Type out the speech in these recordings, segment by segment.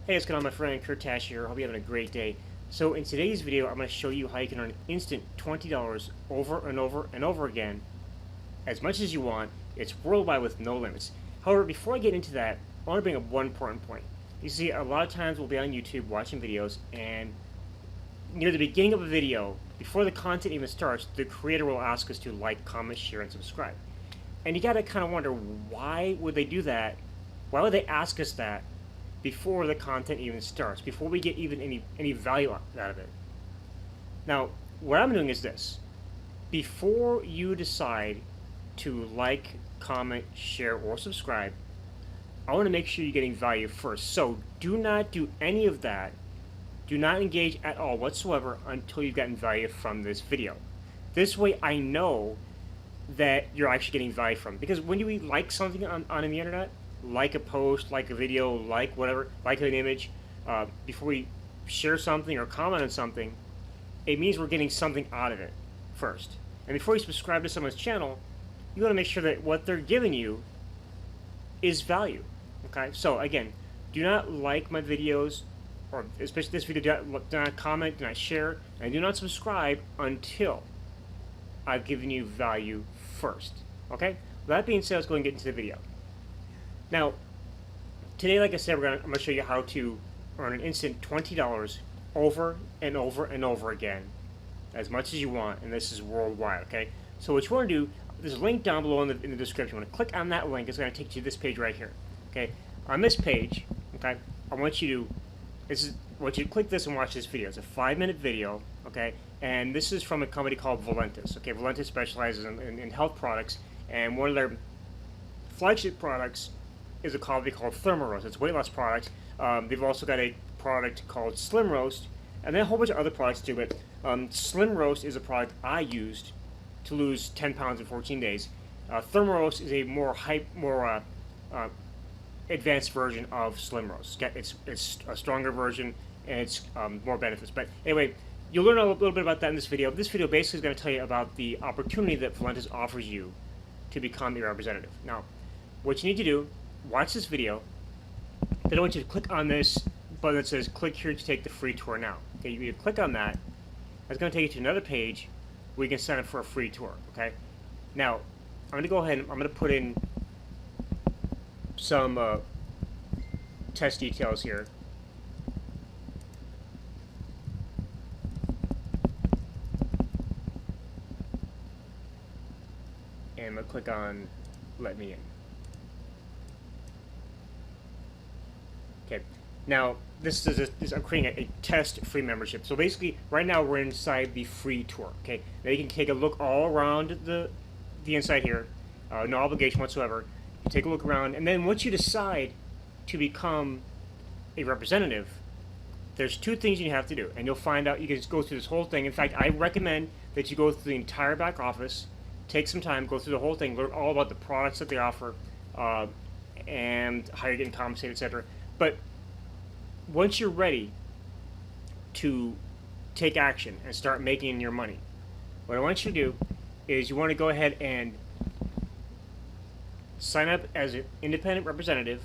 Hey, what's going on, my friend? Tasche here. Hope you're having a great day. So in today's video, I'm going to show you how you can earn instant $20 over and over and over again, as much as you want. It's worldwide with no limits. However, before I get into that, I want to bring up one important point. You see, a lot of times we'll be on YouTube watching videos, and near the beginning of a video, before the content even starts, the creator will ask us to like, comment, share, and subscribe. And you got to kind of wonder, why would they do that? Why would they ask us that before the content even starts, before we get even any value out of it? Now, what I'm doing is this. Before you decide to like, comment, share, or subscribe, I want to make sure you're getting value first. So do not do any of that. Do not engage at all whatsoever until you've gotten value from this video. This way I know that you're actually getting value from it. Because when you like something on the internet, like a post, like a video, like whatever, like an image, before we share something or comment on something, it means we're getting something out of it first. And before you subscribe to someone's channel, you want to make sure that what they're giving you is value. Okay, so again, do not like my videos, or especially this video, do not comment, do not share, and do not subscribe until I've given you value first. Okay, with that being said, let's go and get into the video. Now, today, like I said, I'm going to show you how to earn an instant $20 over and over and over again, as much as you want, and this is worldwide, okay? So what you want to do, there's a link down below in the description. You want to click on that link. It's going to take you to this page right here, okay? On this page, okay, I want you to click this and watch this video. It's a 5-minute video, okay? And this is from a company called Valentis, okay? Valentis specializes in health products, and one of their flagship products is a company called Thermaroast. It's a weight loss product. They've also got a product called Slim Roast, and then a whole bunch of other products too. But Slim Roast is a product I used to lose 10 pounds in 14 days. Thermaroast is a more advanced version of Slim Roast. It's a stronger version, and it's more benefits. But anyway, you'll learn a little bit about that in this video. This video basically is going to tell you about the opportunity that Valentis offers you to become a representative. Now, what you need to do, watch this video, then I want you to click on this button that says click here to take the free tour now. Okay, you click on that. That's going to take you to another page where you can sign up for a free tour. Okay, now I'm going to go ahead and I'm going to put in some test details here. And I'm going to click on let me in. Okay, now I'm creating a test free membership. So basically, right now we're inside the free tour. Okay, now you can take a look all around the inside here, no obligation whatsoever. You take a look around, and then once you decide to become a representative, there's 2 things you have to do, and you'll find out. You can just go through this whole thing. In fact, I recommend that you go through the entire back office, take some time, go through the whole thing, learn all about the products that they offer, and how you're getting compensated, etc. But once you're ready to take action and start making your money, what I want you to do is you want to go ahead and sign up as an independent representative,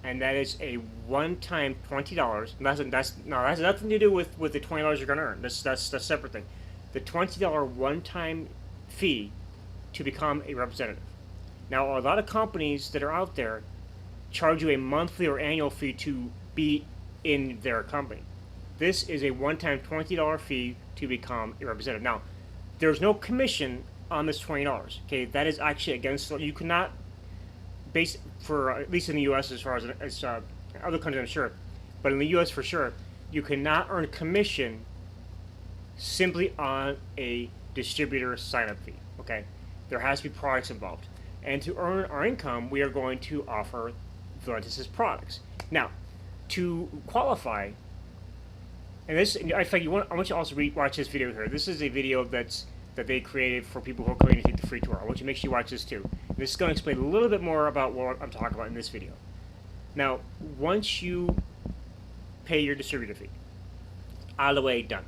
and that is a one-time $20. That's nothing to do with the $20 you're going to earn. That's a separate thing. The $20 one-time fee to become a representative. Now, a lot of companies that are out there charge you a monthly or annual fee to be in their company. This is a one-time $20 fee to become a representative. Now, there's no commission on this $20. Okay, that is actually against. You cannot base for at least in the U.S. as far as other countries, I'm sure, but in the U.S. for sure, you cannot earn commission simply on a distributor sign-up fee. Okay, there has to be products involved, and to earn our income, we are going to offer Valentis' products. Now, to qualify, and this, in fact, I want you to also watch this video here. This is a video that they created for people who are going to take the free tour. I want you to make sure you watch this too. And this is going to explain a little bit more about what I'm talking about in this video. Now, once you pay your distributor fee, out of the way, done,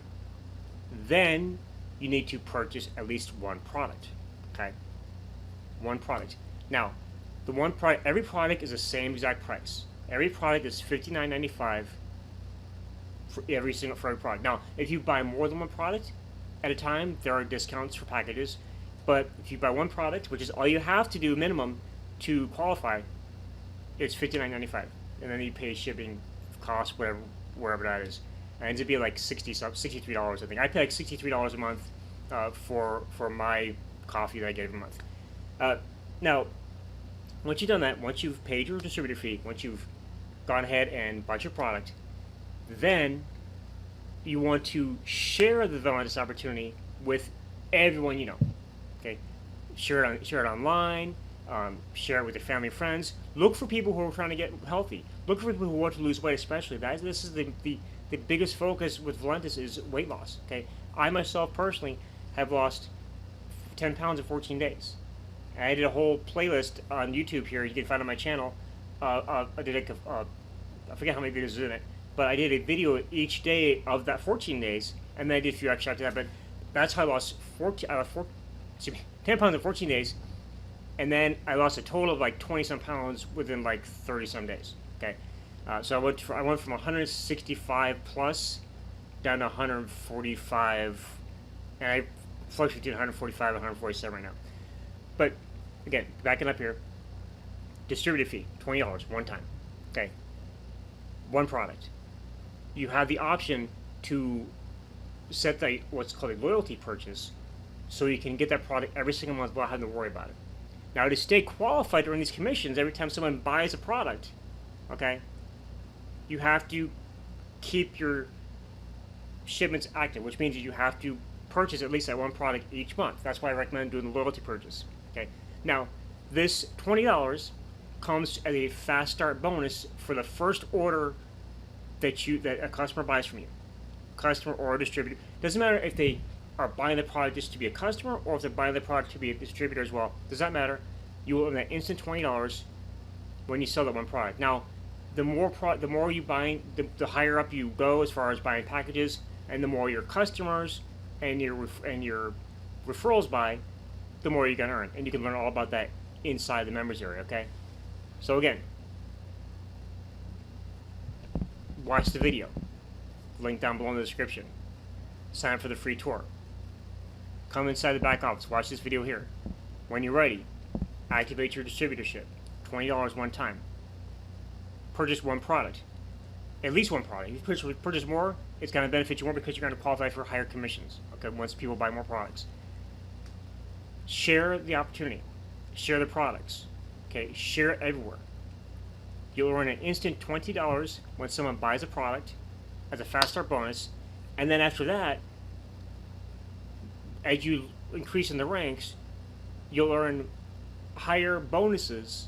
then you need to purchase at least one product. Okay, one product. Now, the one product, every product is the same exact price. Every product is $59.95 for every product. Now, if you buy more than one product at a time, there are discounts for packages. But if you buy one product, which is all you have to do minimum to qualify, it's $59.95, and then you pay shipping costs, wherever that is. It ends up being like $63, I think. I pay like $63 a month for my coffee that I get every month. Now, once you've done that, once you've paid your distributor fee, once you've gone ahead and bought your product, then you want to share the Volantis opportunity with everyone you know. Okay, share it online. Share it with your family and friends. Look for people who are trying to get healthy. Look for people who want to lose weight, especially. This is the biggest focus with Volantis is weight loss. Okay, I myself personally have lost 10 pounds in 14 days. I did a whole playlist on YouTube here. You can find on my channel. I forget how many videos is in it, but I did a video each day of that 14 days, and then I did a few extra after that. But that's how I lost 10 pounds in 14 days. And then I lost a total of like 20-some pounds within like 30-some days. Okay, so I went from 165 plus down to 145, and I fluctuate between 145 and 147 right now. But again, backing up here, distributor fee $20 one time. Okay, one product. You have the option to set what's called a loyalty purchase, so you can get that product every single month without having to worry about it. Now, to stay qualified during these commissions, every time someone buys a product, okay, you have to keep your shipments active, which means you have to purchase at least that one product each month. That's why I recommend doing the loyalty purchase. Okay. Now, this $20 comes as a fast start bonus for the first order that a customer buys from you, customer or a distributor. Doesn't matter if they are buying the product just to be a customer, or if they're buying the product to be a distributor as well. Does that matter? You will earn that instant $20 when you sell that one product. Now, the more you buy, the higher up you go as far as buying packages, and the more your customers and your referrals buy, the more you're gonna earn. And you can learn all about that inside the members area. Okay. So again, watch the video. Link down below in the description. Sign up for the free tour. Come inside the back office, watch this video here. When you're ready, activate your distributorship. $20 one time. Purchase one product. At least one product. If you purchase more, it's going to benefit you more because you're going to qualify for higher commissions. Okay, once people buy more products. Share the opportunity. Share the products. Okay, share it everywhere. You'll earn an instant $20 when someone buys a product as a fast start bonus, and then after that, as you increase in the ranks, you'll earn higher bonuses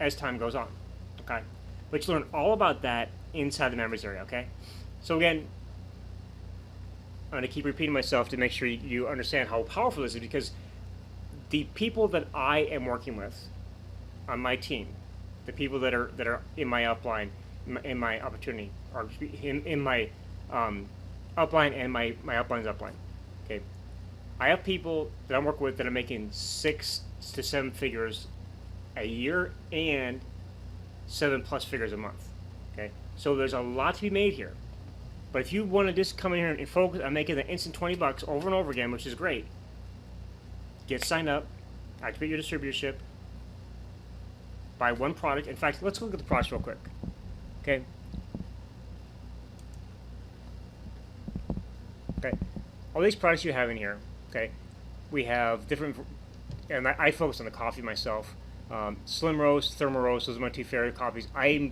as time goes on. Okay, but you'll learn all about that inside the members area. Okay, so again, I'm going to keep repeating myself to make sure you understand how powerful this is, because the people that I am working with on my team, the people that are in my upline, in my opportunity, or in my upline and my upline's upline. Okay, I have people that I'm working with that are making 6 to 7 figures a year and 7+ figures a month. Okay, so there's a lot to be made here. But if you want to just come in here and focus on making the instant $20 over and over again, which is great, get signed up, activate your distributorship, buy one product. In fact, let's look at the products real quick. Okay. Okay. All these products you have in here, okay, we have different, and I focus on the coffee myself. Slim Roast, Thermo Roast, those are my 2 favorite coffees. I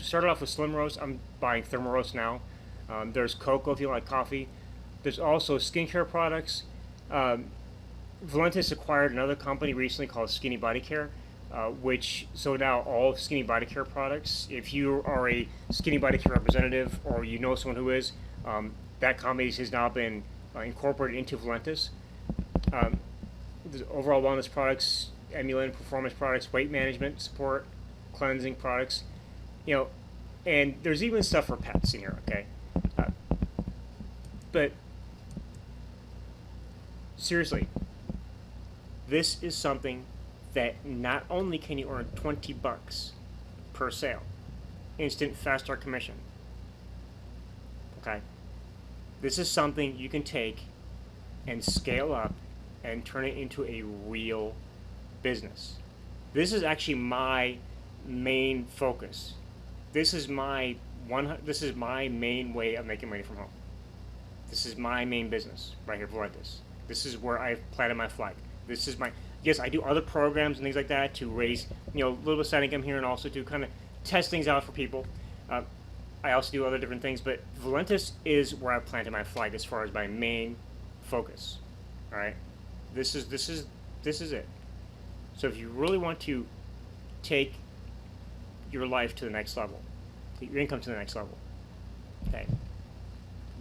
started off with Slim Roast. I'm buying Thermo Roast now. There's cocoa if you like coffee. There's also skincare products. Volantis acquired another company recently called Skinny Body Care, so now all Skinny Body Care products, if you are a Skinny Body Care representative or you know someone who is, that company has now been incorporated into Volantis. There's overall wellness products, emulant performance products, weight management support, cleansing products, and there's even stuff for pets in here. Okay, but seriously, this is something that not only can you earn $20 per sale, instant fast start commission. Okay, this is something you can take and scale up and turn it into a real business. This is actually my main focus. This is my main way of making money from home. This is my main business right here, Valentis. This is where I've planted my flag. This is my, yes, I do other programs and things like that to raise, a little bit of side income here, and also to kind of test things out for people. I also do other different things, but Valentis is where I planted my flag as far as my main focus. All right, this is it. So if you really want to take your life to the next level, take your income to the next level, okay,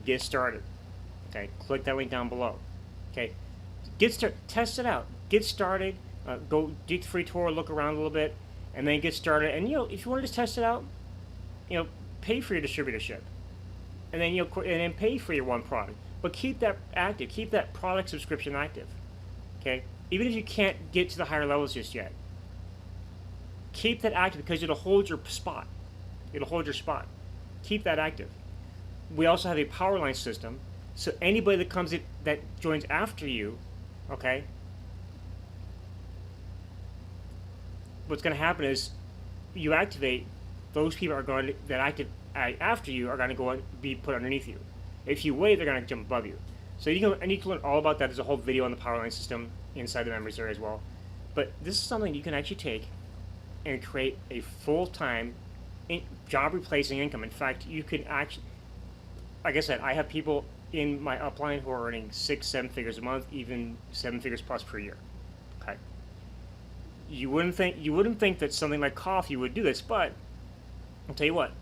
get started. Okay, click that link down below. Okay, test it out. Get started. Go do the free tour, look around a little bit, and then get started. And if you want to just test it out, pay for your distributorship, and then pay for your one product. But keep that active. Keep that product subscription active. Okay, even if you can't get to the higher levels just yet, keep that active because it'll hold your spot. It'll hold your spot. Keep that active. We also have a power line system, so anybody that comes in that joins after you, okay, what's going to happen is you activate, those people are going to, that active after you are going to go and be put underneath you. If you wait, they're going to jump above you. So you can learn all about that. There's a whole video on the power line system inside the members area as well. But this is something you can actually take and create a full-time job replacing income. In fact, you can actually, like I said, I have people in my upline who are earning 6-7 figures a month, even 7 figures plus per year. Okay. You wouldn't think that something like coffee would do this, but I'll tell you what,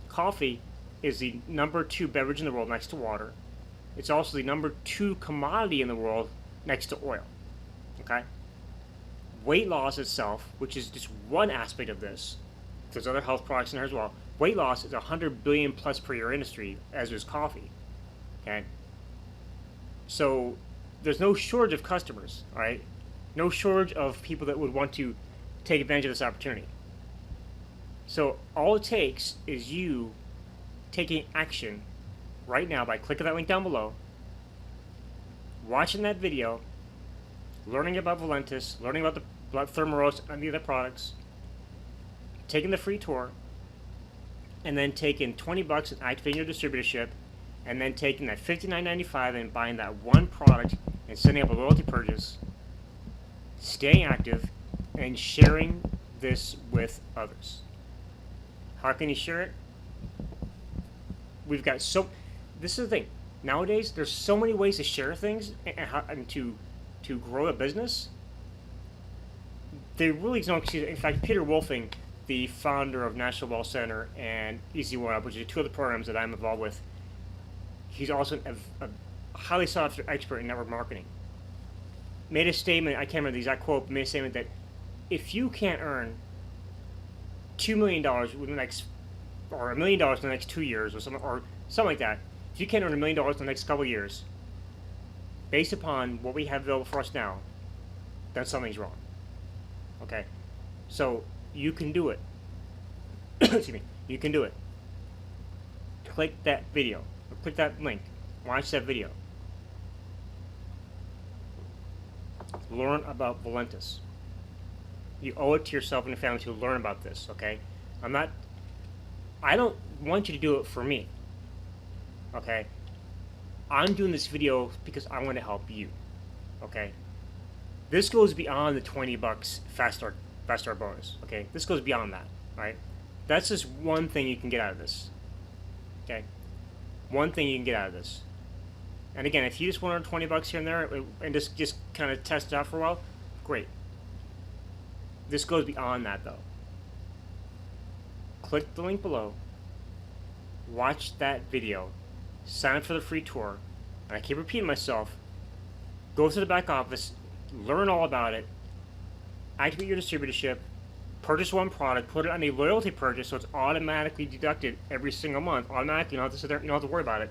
coffee is the #2 beverage in the world next to water. It's also the #2 commodity in the world next to oil. Okay? Weight loss itself, which is just one aspect of this, there's other health products in there as well. Weight loss is a $100 billion plus per year industry, as is coffee. Okay? So there's no shortage of customers, all right? No shortage of people that would want to take advantage of this opportunity. So all it takes is you taking action right now by clicking that link down below, watching that video, learning about Valentis, learning about Thermaros and the other products, taking the free tour, and then taking $20 and activating your distributorship, and then taking that $59.95 and buying that one product and setting up a loyalty purchase, staying active, and sharing this with others. How can you share it? We've got this is the thing. Nowadays, there's so many ways to share things and to grow a business. They really don't excuse it. In fact, Peter Wolfing, the founder of National Wealth Center and Easy One Up, which are two of the programs that I'm involved with, he's also a highly sought after expert in network marketing. Made a statement, I can't remember the exact quote, but made a statement that if you can't earn $2 million within the next, or $1 million in the next 2 years, or something like that, if you can't earn $1 million in the next couple of years, based upon what we have available for us now, then something's wrong. Okay, so you can do it. Excuse me. You can do it. Click that video. Or click that link. Watch that video. Learn about Valentis. You owe it to yourself and your family to learn about this. Okay, I don't want you to do it for me. Okay, I'm doing this video because I want to help you. Okay, this goes beyond the $20 fast start bonus. Okay, this goes beyond that. Right, that's just one thing you can get out of this. Okay, one thing you can get out of this. And again, if you just want to earn $20 here and there and just kind of test it out for a while, great. This goes beyond that though. Click the link below. Watch that video. Sign up for the free tour. And I keep repeating myself. Go to the back office. Learn all about it. Activate your distributorship. Purchase one product. Put it on a loyalty purchase so it's automatically deducted every single month. Automatically. You don't have to sit there. You don't have to worry about it.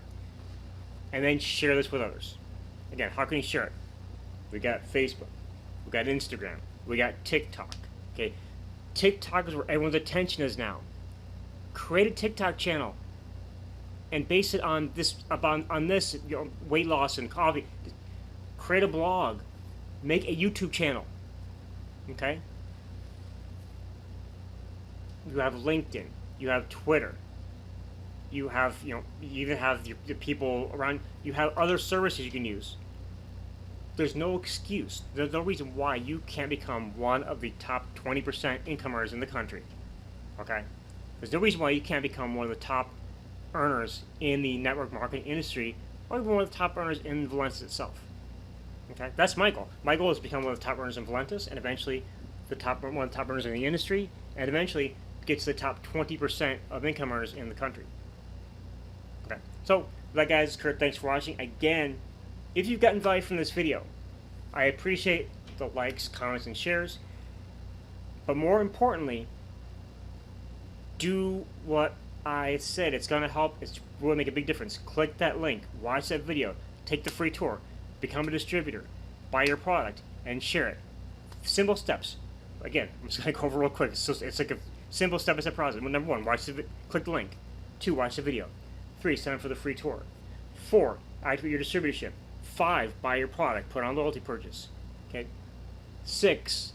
And then share this with others. Again, how can you share it? We got Facebook. We got Instagram. We got TikTok. Okay, TikTok is where everyone's attention is now. Create a TikTok channel and base it on this, weight loss and coffee. Create a blog. Make a YouTube channel. Okay? You have LinkedIn. You have Twitter. You have, you even have the people around. You have other services you can use. There's no excuse. There's no reason why you can't become one of the top 20% income earners in the country. Okay? There's no reason why you can't become one of the top earners in the network marketing industry, or even one of the top earners in Valentis itself. Okay? That's my goal. My goal is to become one of the top earners in Valentis, and eventually one of the top earners in the industry, and eventually get to the top 20% of income earners in the country. Okay? So, that guys, it's Kurt. Thanks for watching. Again, if you've gotten value from this video, I appreciate the likes, comments, and shares. But more importantly, do what I said. It's going to help. It's really make a big difference. Click that link. Watch that video. Take the free tour. Become a distributor. Buy your product and share it. Simple steps. Again, I'm just going to go over real quick. It's like a simple step-by-step process. Number 1, click the link. 2, watch the video. 3, sign up for the free tour. 4, activate your distributorship. 5, buy your product. Put on loyalty purchase. Okay. 6,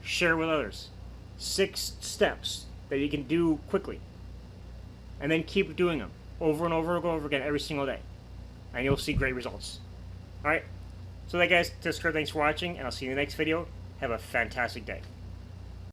share with others. 6 steps that you can do quickly. And then keep doing them over and over and over again every single day. And you'll see great results. Alright? So that guys, thanks for watching, and I'll see you in the next video. Have a fantastic day.